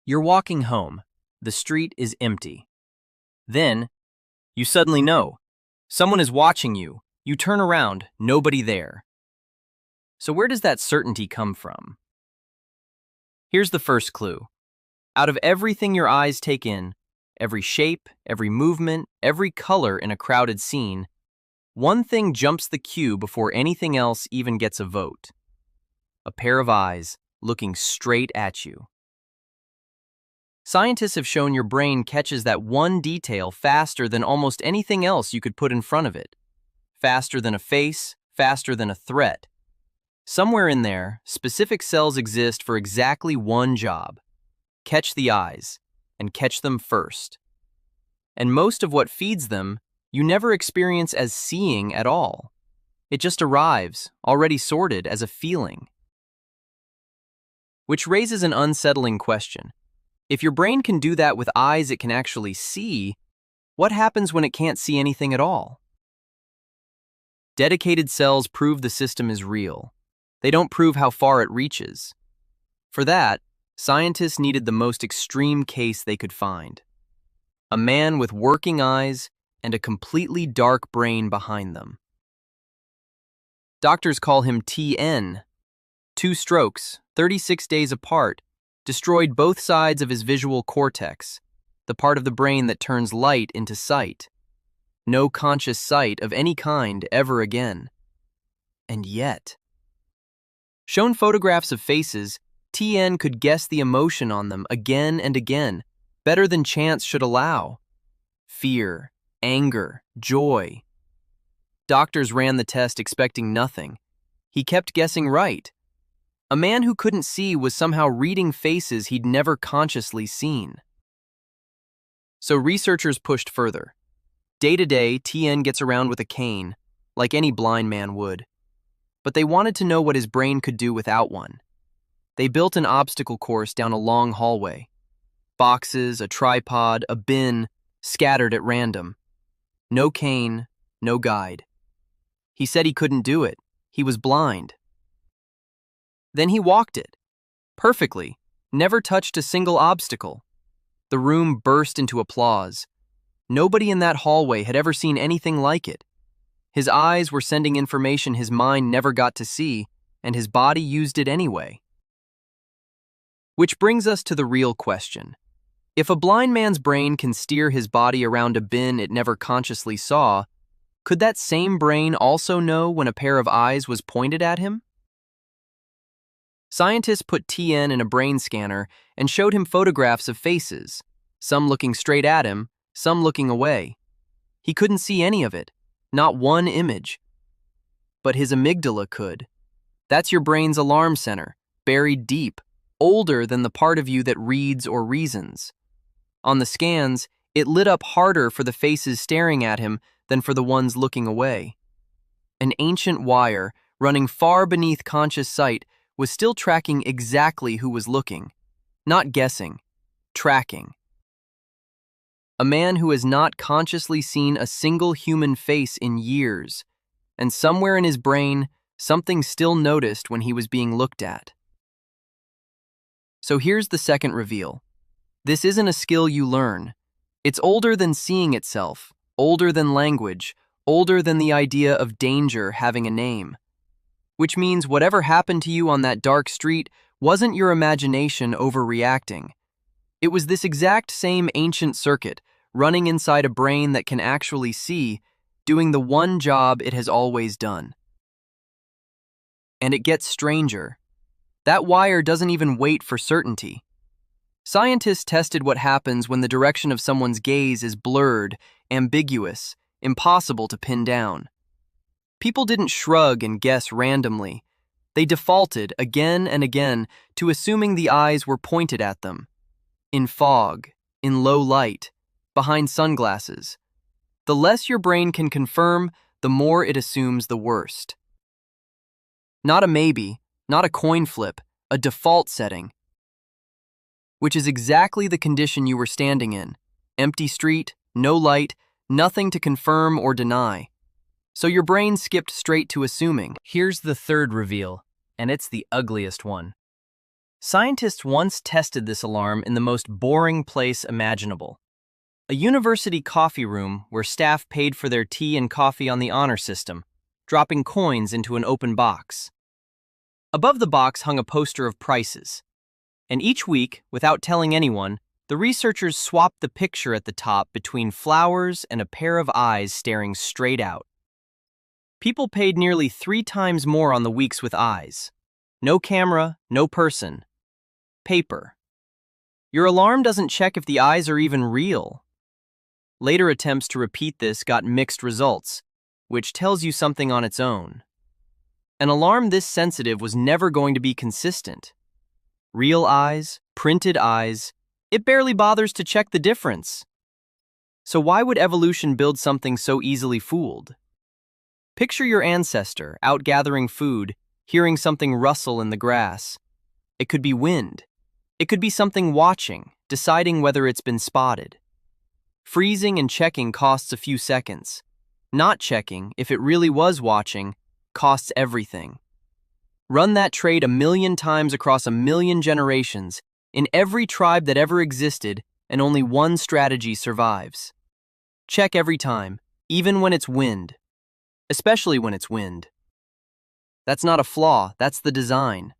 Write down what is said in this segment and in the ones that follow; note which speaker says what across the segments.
Speaker 1: You're walking home. The street is empty. Then, you suddenly know. Someone is watching you. You turn around, nobody there. So where does that certainty come from? Here's the first clue. Out of everything your eyes take in, every shape, every movement, every color in a crowded scene, one thing jumps the queue before anything else even gets a vote. A pair of eyes looking straight at you. Scientists have shown your brain catches that one detail faster than almost anything else you could put in front of it. Faster than a face, faster than a threat. Somewhere in there, specific cells exist for exactly one job. Catch the eyes, and catch them first. And most of what feeds them, you never experience as seeing at all. It just arrives, already sorted as a feeling. Which raises an unsettling question. If your brain can do that with eyes it can actually see, what happens when it can't see anything at all? Dedicated cells prove the system is real. They don't prove how far it reaches. For that, scientists needed the most extreme case they could find. A man with working eyes and a completely dark brain behind them. Doctors call him TN. 2 strokes, 36 days apart, destroyed both sides of his visual cortex, the part of the brain that turns light into sight. No conscious sight of any kind ever again. And yet, shown photographs of faces, TN could guess the emotion on them again and again, better than chance should allow. Fear, anger, joy. Doctors ran the test expecting nothing. He kept guessing right. A man who couldn't see was somehow reading faces he'd never consciously seen. So researchers pushed further. Day to day, TN gets around with a cane, like any blind man would. But they wanted to know what his brain could do without one. They built an obstacle course down a long hallway. Boxes, a tripod, a bin, scattered at random. No cane, no guide. He said he couldn't do it. He was blind. Then he walked it. Perfectly. Never touched a single obstacle. The room burst into applause. Nobody in that hallway had ever seen anything like it. His eyes were sending information his mind never got to see, and his body used it anyway. Which brings us to the real question. If a blind man's brain can steer his body around a bin it never consciously saw, could that same brain also know when a pair of eyes was pointed at him? Scientists put TN in a brain scanner and showed him photographs of faces, some looking straight at him, some looking away. He couldn't see any of it, not one image. But his amygdala could. That's your brain's alarm center, buried deep, older than the part of you that reads or reasons. On the scans, it lit up harder for the faces staring at him than for the ones looking away. An ancient wire, running far beneath conscious sight, was still tracking exactly who was looking. Not guessing, tracking. A man who has not consciously seen a single human face in years, and somewhere in his brain, something still noticed when he was being looked at. So here's the second reveal. This isn't a skill you learn. It's older than seeing itself, older than language, older than the idea of danger having a name. Which means whatever happened to you on that dark street wasn't your imagination overreacting. It was this exact same ancient circuit, running inside a brain that can actually see, doing the one job it has always done. And it gets stranger. That wire doesn't even wait for certainty. Scientists tested what happens when the direction of someone's gaze is blurred, ambiguous, impossible to pin down. People didn't shrug and guess randomly. They defaulted again and again to assuming the eyes were pointed at them. In fog, in low light, behind sunglasses. The less your brain can confirm, the more it assumes the worst. Not a maybe, not a coin flip, a default setting. Which is exactly the condition you were standing in. Empty street, no light, nothing to confirm or deny. So your brain skipped straight to assuming. Here's the third reveal, and it's the ugliest one. Scientists once tested this alarm in the most boring place imaginable. A university coffee room where staff paid for their tea and coffee on the honor system, dropping coins into an open box. Above the box hung a poster of prices. And each week, without telling anyone, the researchers swapped the picture at the top between flowers and a pair of eyes staring straight out. People paid nearly 3 times more on the weeks with eyes. No camera, no person. Paper. Your alarm doesn't check if the eyes are even real. Later attempts to repeat this got mixed results, which tells you something on its own. An alarm this sensitive was never going to be consistent. Real eyes, printed eyes, it barely bothers to check the difference. So why would evolution build something so easily fooled? Picture your ancestor out gathering food, hearing something rustle in the grass. It could be wind. It could be something watching, deciding whether it's been spotted. Freezing and checking costs a few seconds. Not checking, if it really was watching, costs everything. Run that trade 1,000,000 times across 1,000,000 generations, in every tribe that ever existed, and only one strategy survives. Check every time, even when it's wind. Especially when it's wind. That's not a flaw, that's the design.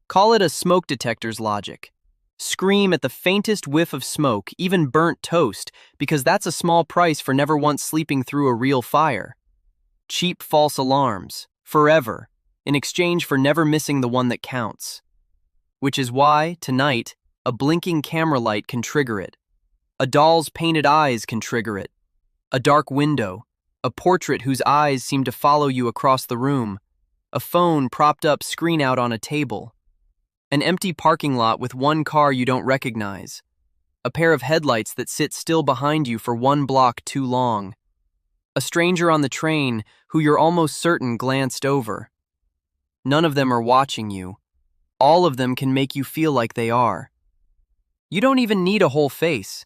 Speaker 1: Call it a smoke detector's logic. Scream at the faintest whiff of smoke, even burnt toast, because that's a small price for never once sleeping through a real fire. Cheap false alarms, forever, in exchange for never missing the one that counts. Which is why, tonight, a blinking camera light can trigger it. A doll's painted eyes can trigger it. A dark window, a portrait whose eyes seem to follow you across the room, a phone propped up screen out on a table, an empty parking lot with one car you don't recognize, a pair of headlights that sit still behind you for 1 block too long, a stranger on the train who you're almost certain glanced over. None of them are watching you. All of them can make you feel like they are. You don't even need a whole face.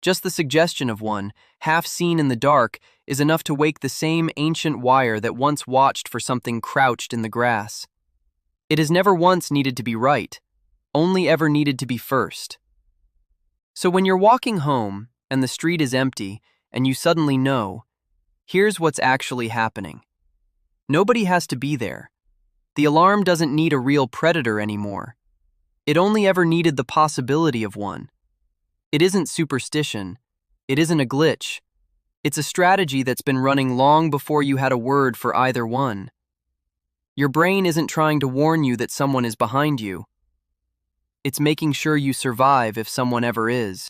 Speaker 1: Just the suggestion of one, half seen in the dark, is enough to wake the same ancient wire that once watched for something crouched in the grass. It has never once needed to be right, only ever needed to be first. So when you're walking home, and the street is empty, and you suddenly know, here's what's actually happening. Nobody has to be there. The alarm doesn't need a real predator anymore. It only ever needed the possibility of one. It isn't superstition. It isn't a glitch. It's a strategy that's been running long before you had a word for either one. Your brain isn't trying to warn you that someone is behind you. It's making sure you survive if someone ever is.